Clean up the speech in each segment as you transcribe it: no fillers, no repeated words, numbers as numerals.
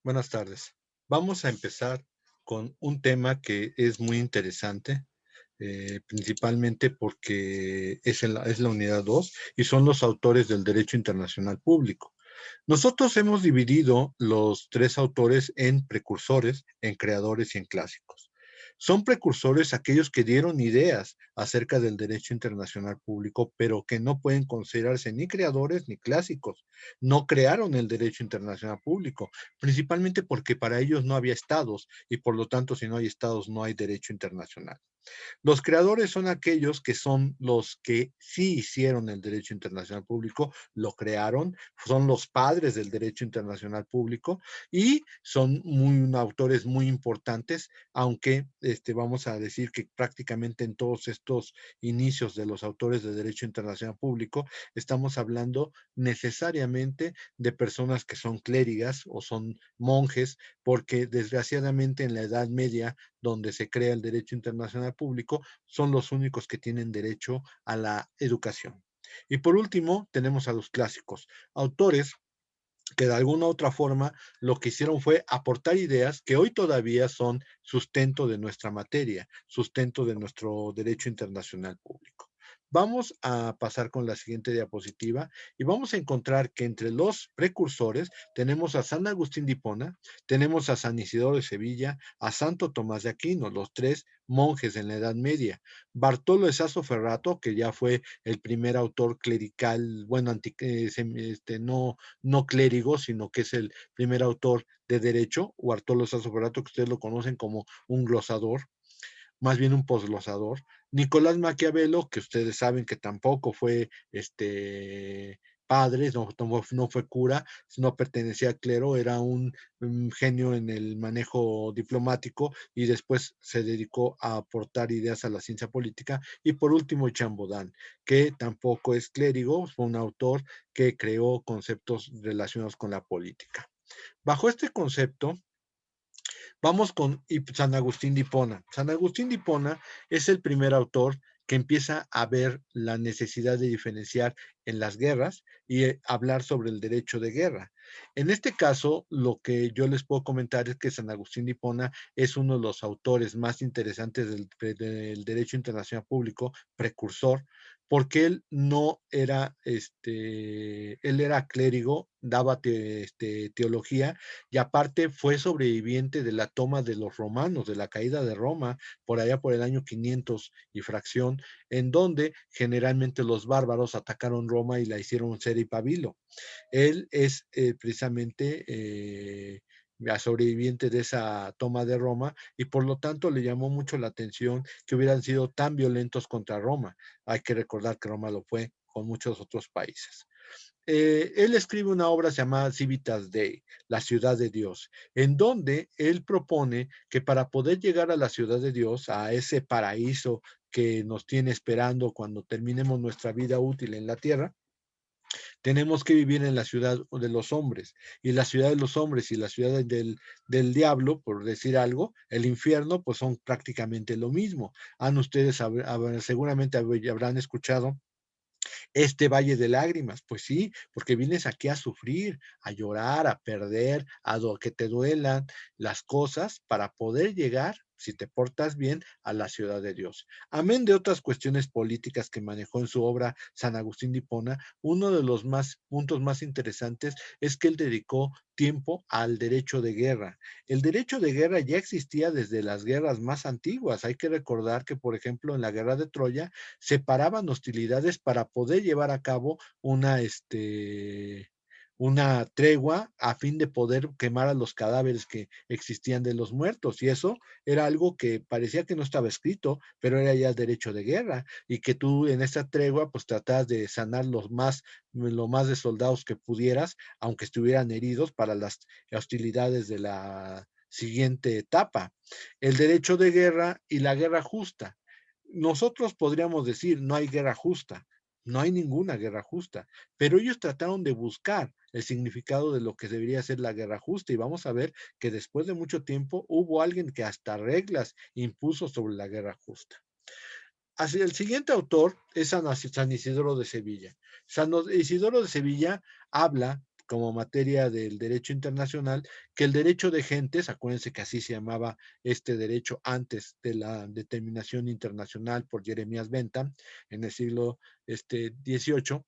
Buenas tardes. Vamos a empezar con un tema que es muy interesante, principalmente porque es la unidad 2 y son los autores del derecho internacional público. Nosotros hemos dividido los tres autores en precursores, en creadores y en clásicos. Son precursores aquellos que dieron ideas acerca del derecho internacional público, pero que no pueden considerarse ni creadores ni clásicos. No crearon el derecho internacional público, principalmente porque para ellos no había estados y por lo tanto si no hay estados no hay derecho internacional. Los creadores son aquellos que son los que sí hicieron el derecho internacional público, lo crearon, son los padres del derecho internacional público y son autores muy importantes, aunque vamos a decir que prácticamente en todos estos inicios de los autores de derecho internacional público estamos hablando necesariamente de personas que son clérigas o son monjes, porque desgraciadamente en la Edad Media donde se crea el derecho internacional público, son los únicos que tienen derecho a la educación. Y por último, tenemos a los clásicos, autores que de alguna u otra forma lo que hicieron fue aportar ideas que hoy todavía son sustento de nuestra materia, sustento de nuestro derecho internacional público. Vamos a pasar con la siguiente diapositiva y vamos a encontrar que entre los precursores tenemos a San Agustín de Hipona, tenemos a San Isidoro de Sevilla, a Santo Tomás de Aquino, los tres monjes en la Edad Media, Bartolo de Sasso Ferrato, que ya fue el primer autor clerical, bueno, no clérigo, sino que es el primer autor de derecho, Bartolo Sasso Ferrato, que ustedes lo conocen como un glosador, más bien un posglosador. Nicolás Maquiavelo, que ustedes saben que tampoco fue padre, no fue cura, no pertenecía al clero, era un genio en el manejo diplomático y después se dedicó a aportar ideas a la ciencia política. Y por último, Chambodán, que tampoco es clérigo, fue un autor que creó conceptos relacionados con la política. Bajo este concepto, vamos con San Agustín de Hipona. San Agustín de Hipona es el primer autor que empieza a ver la necesidad de diferenciar en las guerras y hablar sobre el derecho de guerra. En este caso, lo que yo les puedo comentar es que San Agustín de Hipona es uno de los autores más interesantes del derecho internacional público, precursor, porque él no era, él era clérigo, daba teología y aparte fue sobreviviente de la toma de los romanos, de la caída de Roma, por allá por el año 500 y fracción, en donde generalmente los bárbaros atacaron Roma y la hicieron ser y pabilo. Él es precisamente sobreviviente de esa toma de Roma y por lo tanto le llamó mucho la atención que hubieran sido tan violentos contra Roma. Hay que recordar que Roma lo fue con muchos otros países. Él escribe una obra llamada Civitas Dei, la ciudad de Dios, en donde él propone que para poder llegar a la ciudad de Dios, a ese paraíso que nos tiene esperando cuando terminemos nuestra vida útil en la tierra, tenemos que vivir en la ciudad de los hombres. Y la ciudad de los hombres y la ciudad del diablo, por decir algo, el infierno, pues son prácticamente lo mismo. Ustedes seguramente habrán escuchado este valle de lágrimas, pues sí, porque vienes aquí a sufrir, a llorar, a perder, que te duelan las cosas para poder llegar, si te portas bien, a la ciudad de Dios. Amén de otras cuestiones políticas que manejó en su obra San Agustín de Hipona, uno de los puntos más interesantes es que él dedicó tiempo al derecho de guerra. El derecho de guerra ya existía desde las guerras más antiguas. Hay que recordar que, por ejemplo, en la guerra de Troya, separaban hostilidades para poder llevar a cabo una tregua a fin de poder quemar a los cadáveres que existían de los muertos. Y eso era algo que parecía que no estaba escrito, pero era ya el derecho de guerra. Y que tú en esta tregua pues tratabas de sanar lo más de soldados que pudieras, aunque estuvieran heridos para las hostilidades de la siguiente etapa. El derecho de guerra y la guerra justa. Nosotros podríamos decir, no hay guerra justa, no hay ninguna guerra justa, pero ellos trataron de buscar el significado de lo que debería ser la guerra justa y vamos a ver que después de mucho tiempo hubo alguien que hasta reglas impuso sobre la guerra justa. Así, el siguiente autor es San Isidoro de Sevilla. San Isidoro de Sevilla habla como materia del derecho internacional, que el derecho de gentes, acuérdense que así se llamaba este derecho antes de la determinación internacional por Jeremías Bentham en el siglo XVIII,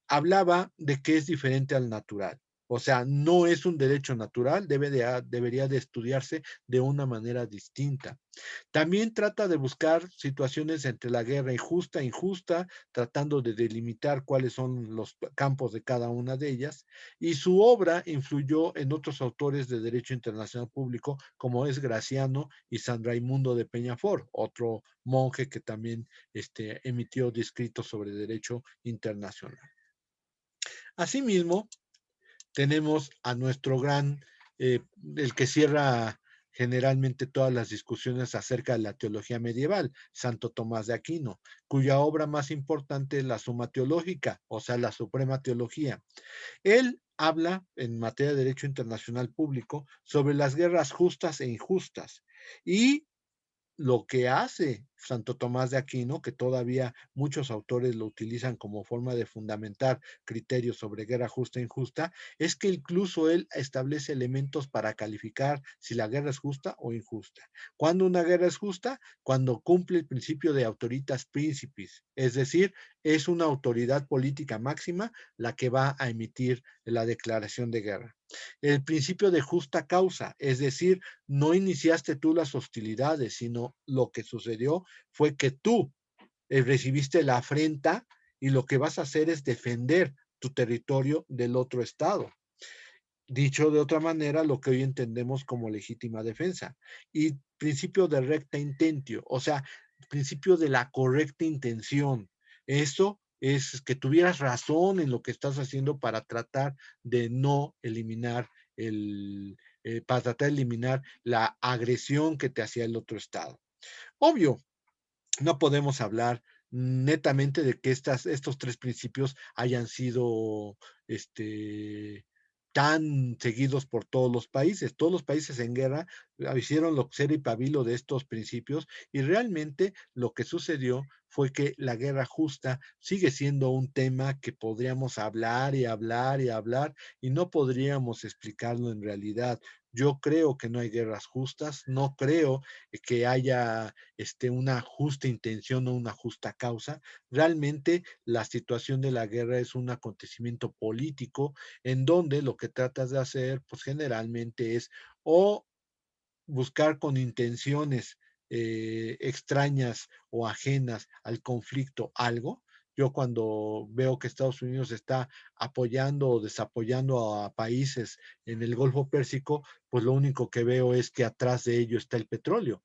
hablaba de que es diferente al natural. O sea, no es un derecho natural, debería de estudiarse de una manera distinta. También trata de buscar situaciones entre la guerra injusta e injusta, tratando de delimitar cuáles son los campos de cada una de ellas. Y su obra influyó en otros autores de derecho internacional público, como es Graciano y San Raimundo de Peñafort, otro monje que también emitió escritos sobre derecho internacional. Asimismo, tenemos a nuestro gran, el que cierra generalmente todas las discusiones acerca de la teología medieval, Santo Tomás de Aquino, cuya obra más importante es la Suma Teológica, o sea, la Suprema Teología. Él habla en materia de derecho internacional público sobre las guerras justas e injustas y lo que hace Santo Tomás de Aquino, que todavía muchos autores lo utilizan como forma de fundamentar criterios sobre guerra justa e injusta, es que incluso él establece elementos para calificar si la guerra es justa o injusta. ¿Cuándo una guerra es justa? Cuando cumple el principio de autoritas principis, es decir, es una autoridad política máxima la que va a emitir la declaración de guerra. El principio de justa causa, es decir, no iniciaste tú las hostilidades, sino lo que sucedió fue que tú recibiste la afrenta y lo que vas a hacer es defender tu territorio del otro estado. Dicho de otra manera, lo que hoy entendemos como legítima defensa. Y principio de recta intentio, o sea, principio de la correcta intención. Eso es que tuvieras razón en lo que estás haciendo para tratar de no eliminar para tratar de eliminar la agresión que te hacía el otro estado. Obvio, no podemos hablar netamente de que estos tres principios hayan sido tan seguidos por todos los países. Todos los países en guerra hicieron lo ser y pabilo de estos principios y realmente lo que sucedió fue que la guerra justa sigue siendo un tema que podríamos hablar y hablar y hablar y no podríamos explicarlo en realidad. Yo creo que no hay guerras justas, no creo que haya una justa intención o una justa causa. Realmente la situación de la guerra es un acontecimiento político en donde lo que tratas de hacer, pues generalmente es o buscar con intenciones extrañas o ajenas al conflicto algo. Yo cuando veo que Estados Unidos está apoyando o desapoyando a países en el Golfo Pérsico, pues lo único que veo es que atrás de ello está el petróleo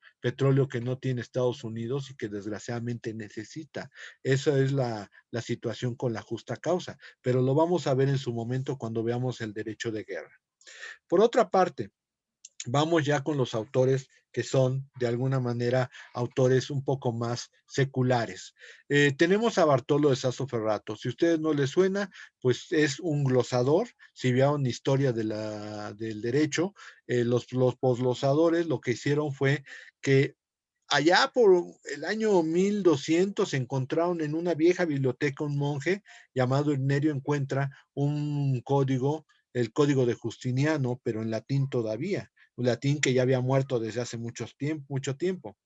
que no tiene Estados Unidos y que desgraciadamente necesita. Esa es la situación con la justa causa, pero lo vamos a ver en su momento cuando veamos el derecho de guerra. Por otra parte, vamos ya con los autores que son de alguna manera autores un poco más seculares. Tenemos a Bartolo de Sasso Ferrato. Si a ustedes no les suena, pues es un glosador. Si vieron historia del derecho, los posglosadores lo que hicieron fue que allá por el año 1200 encontraron en una vieja biblioteca un monje llamado Irnerio encuentra un código, el código de Justiniano, pero en latín todavía, un latín que ya había muerto desde hace mucho tiempo.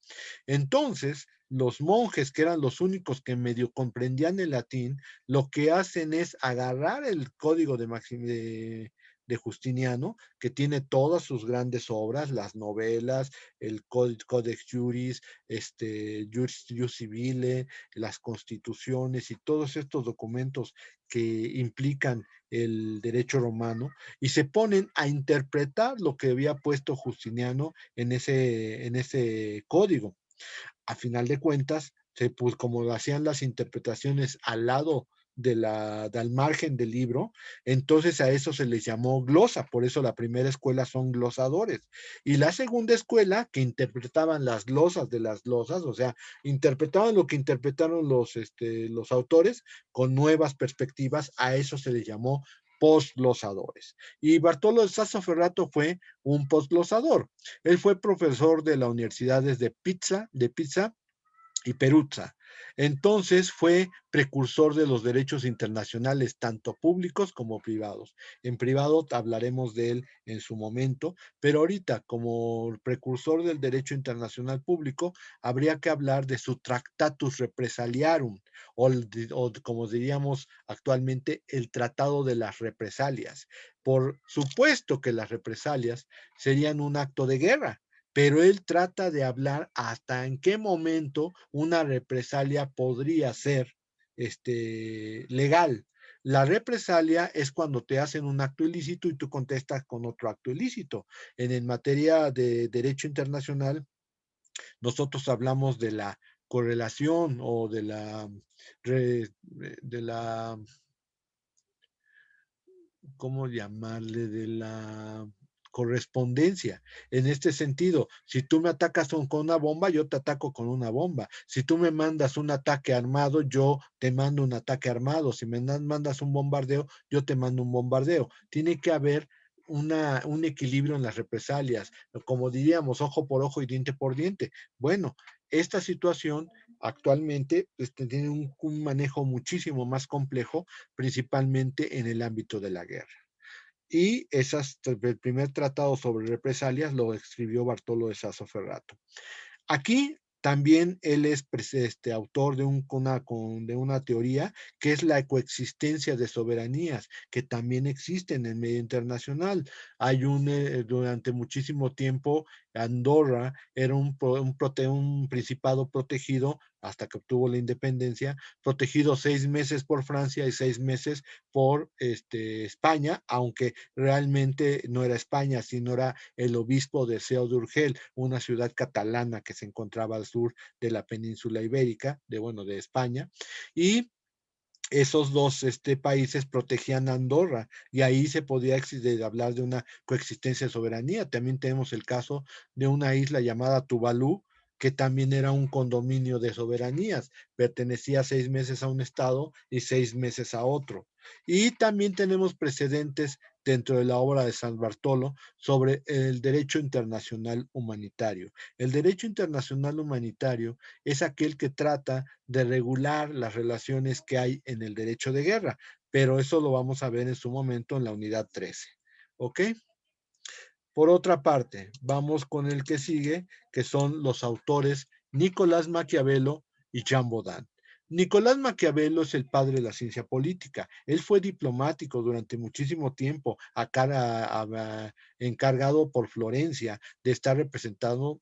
Entonces, los monjes, que eran los únicos que medio comprendían el latín, lo que hacen es agarrar el código de Justiniano, que tiene todas sus grandes obras, las novelas, el Codex Juris, Jus Civile, las constituciones y todos estos documentos que implican el derecho romano, y se ponen a interpretar lo que había puesto Justiniano en ese código. A final de cuentas, pues como hacían las interpretaciones al lado del margen del libro, entonces a eso se les llamó glosa, por eso la primera escuela son glosadores. Y la segunda escuela, que interpretaban las glosas de las glosas, o sea, interpretaban lo que interpretaron los autores con nuevas perspectivas, a eso se les llamó postglosadores. Y Bartolo de Sasso Ferrato fue un postglosador. Él fue profesor de las universidades de Pisa y Perugia. Entonces fue precursor de los derechos internacionales, tanto públicos como privados. En privado hablaremos de él en su momento, pero ahorita como precursor del derecho internacional público, habría que hablar de su Tractatus Represaliarum, o como diríamos actualmente, el Tratado de las Represalias. Por supuesto que las represalias serían un acto de guerra, pero él trata de hablar hasta en qué momento una represalia podría ser legal. La represalia es cuando te hacen un acto ilícito y tú contestas con otro acto ilícito. En materia de derecho internacional, nosotros hablamos de la correlación o de la ¿cómo llamarle? De la correspondencia. En este sentido, si tú me atacas con una bomba, yo te ataco con una bomba. Si tú me mandas un ataque armado, yo te mando un ataque armado. Si me mandas un bombardeo, yo te mando un bombardeo. Tiene que haber un equilibrio en las represalias, como diríamos, ojo por ojo y diente por diente. Bueno, esta situación actualmente tiene un manejo muchísimo más complejo, principalmente en el ámbito de la guerra. Y el primer tratado sobre represalias lo escribió Bartolo de Sassoferrato. Aquí también él es autor de una teoría que es la coexistencia de soberanías, que también existe en el medio internacional. Durante muchísimo tiempo, Andorra era un principado protegido hasta que obtuvo la independencia, protegido 6 meses por Francia y 6 meses por España, aunque realmente no era España, sino era el obispo de Seo de Urgel, una ciudad catalana que se encontraba al sur de la península ibérica, de España, y esos dos países protegían a Andorra y ahí se podía hablar de una coexistencia de soberanía. También tenemos el caso de una isla llamada Tuvalu, que también era un condominio de soberanías, pertenecía 6 meses a un estado y 6 meses a otro. Y también tenemos precedentes dentro de la obra de San Bartolo sobre el derecho internacional humanitario. El derecho internacional humanitario es aquel que trata de regular las relaciones que hay en el derecho de guerra, pero eso lo vamos a ver en su momento en la unidad 13. ¿Ok? Por otra parte, vamos con el que sigue, que son los autores Nicolás Maquiavelo y Jean Baudin. Nicolás Maquiavelo es el padre de la ciencia política. Él fue diplomático durante muchísimo tiempo, encargado por Florencia de estar representado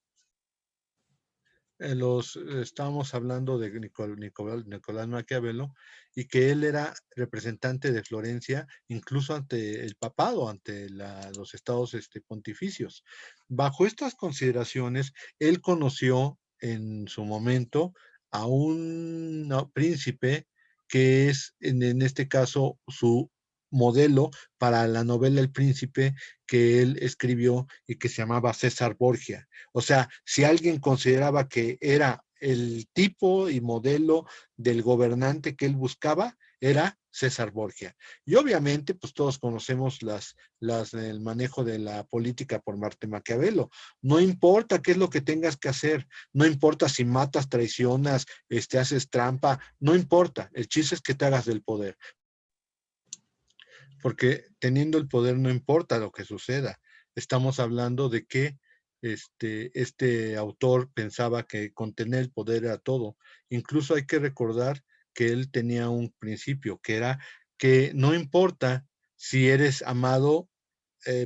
estábamos hablando de Nicolás Maquiavelo y que él era representante de Florencia incluso ante el papado, ante los estados pontificios. Bajo estas consideraciones, él conoció en su momento a un príncipe que es en este caso su modelo para la novela El Príncipe que él escribió y que se llamaba César Borgia. O sea, si alguien consideraba que era el tipo y modelo del gobernante que él buscaba, era César Borgia. Y obviamente, pues todos conocemos el manejo de la política por Marte Maquiavelo. No importa qué es lo que tengas que hacer, no importa si matas, traicionas, haces trampa, no importa. El chiste es que te hagas del poder. Porque teniendo el poder no importa lo que suceda. Estamos hablando de que este autor pensaba que con tener el poder era todo. Incluso hay que recordar que él tenía un principio, que era que no importa si eres amado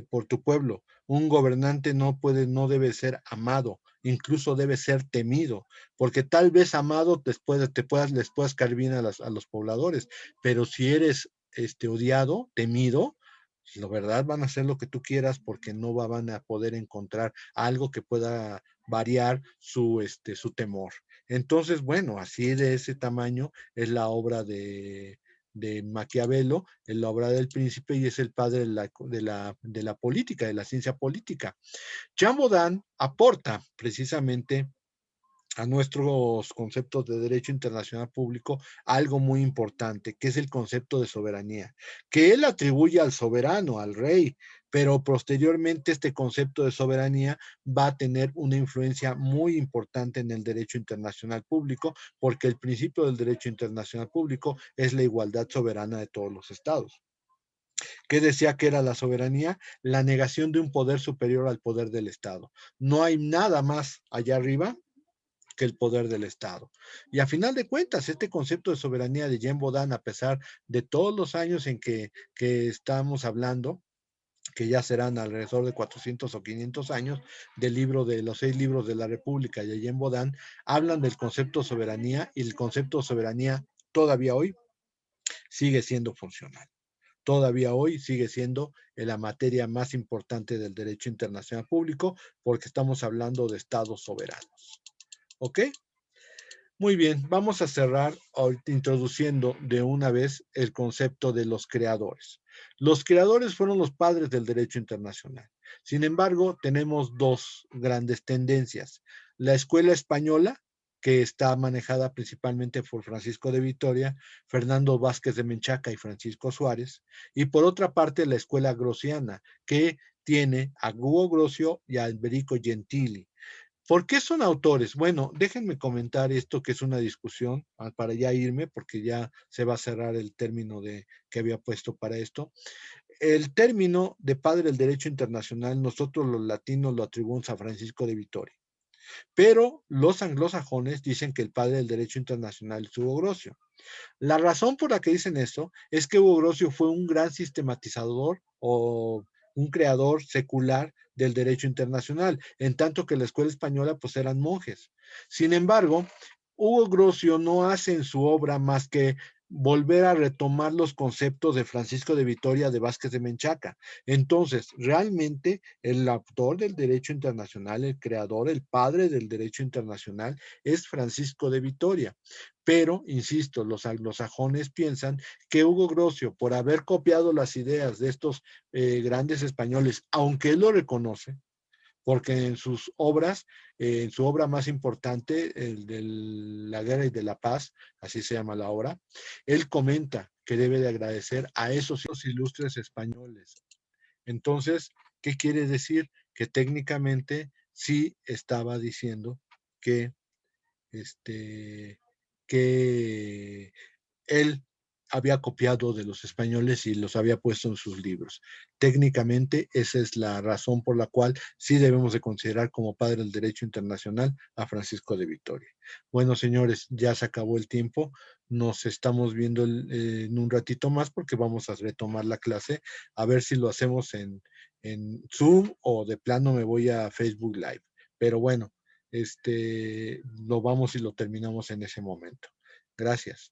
por tu pueblo. Un gobernante no debe ser amado, incluso debe ser temido, porque tal vez amado les puedas caer bien a los pobladores, pero si eres odiado, temido, la verdad van a hacer lo que tú quieras porque no van a poder encontrar algo que pueda variar su temor. Entonces, bueno, así de ese tamaño es la obra de Maquiavelo, en la obra del príncipe, y es el padre de la política, de la ciencia política. Jean Baudin aporta precisamente a nuestros conceptos de derecho internacional público algo muy importante, que es el concepto de soberanía, que él atribuye al soberano, al rey, pero posteriormente este concepto de soberanía va a tener una influencia muy importante en el derecho internacional público, porque el principio del derecho internacional público es la igualdad soberana de todos los estados. ¿Qué decía que era la soberanía? La negación de un poder superior al poder del Estado. No hay nada más allá arriba que el poder del Estado. Y a final de cuentas, este concepto de soberanía de Jean Baudin, a pesar de todos los años en que estamos hablando, que ya serán alrededor de 400 o 500 años, del libro de los 6 libros de la República de Jean Baudin, hablan del concepto de soberanía y el concepto de soberanía todavía hoy sigue siendo funcional. Todavía hoy sigue siendo la materia más importante del derecho internacional público porque estamos hablando de estados soberanos. ¿Ok? Muy bien, vamos a cerrar introduciendo de una vez el concepto de los creadores. Los creadores fueron los padres del derecho internacional. Sin embargo, tenemos dos grandes tendencias. La escuela española, que está manejada principalmente por Francisco de Vitoria, Fernando Vázquez de Menchaca y Francisco Suárez, y por otra parte la escuela grociana, que tiene a Hugo Grocio y a Alberico Gentili. ¿Por qué son autores? Bueno, déjenme comentar esto que es una discusión para ya irme, porque ya se va a cerrar el término que había puesto para esto. El término de padre del derecho internacional, nosotros los latinos lo atribuimos a Francisco de Vitoria, pero los anglosajones dicen que el padre del derecho internacional es Hugo Grocio. La razón por la que dicen esto es que Hugo Grocio fue un gran sistematizador o un creador secular del derecho internacional, en tanto que la escuela española pues eran monjes. Sin embargo, Hugo Grocio no hace en su obra más que volver a retomar los conceptos de Francisco de Vitoria de Vázquez de Menchaca. Entonces, realmente el autor del derecho internacional, el creador, el padre del derecho internacional es Francisco de Vitoria. Pero, insisto, los anglosajones piensan que Hugo Grocio, por haber copiado las ideas de estos grandes españoles, aunque él lo reconoce, porque en sus obras, en su obra más importante, el de la guerra y de la paz, así se llama la obra, él comenta que debe de agradecer a esos ilustres españoles. Entonces, ¿qué quiere decir? Que técnicamente sí estaba diciendo que este, que él había copiado de los españoles y los había puesto en sus libros. Técnicamente, esa es la razón por la cual sí debemos de considerar como padre del derecho internacional a Francisco de Vitoria. Bueno, señores, ya se acabó el tiempo. Nos estamos viendo en un ratito más porque vamos a retomar la clase, a ver si lo hacemos en Zoom o de plano me voy a Facebook Live. Pero bueno, lo vamos y lo terminamos en ese momento. Gracias.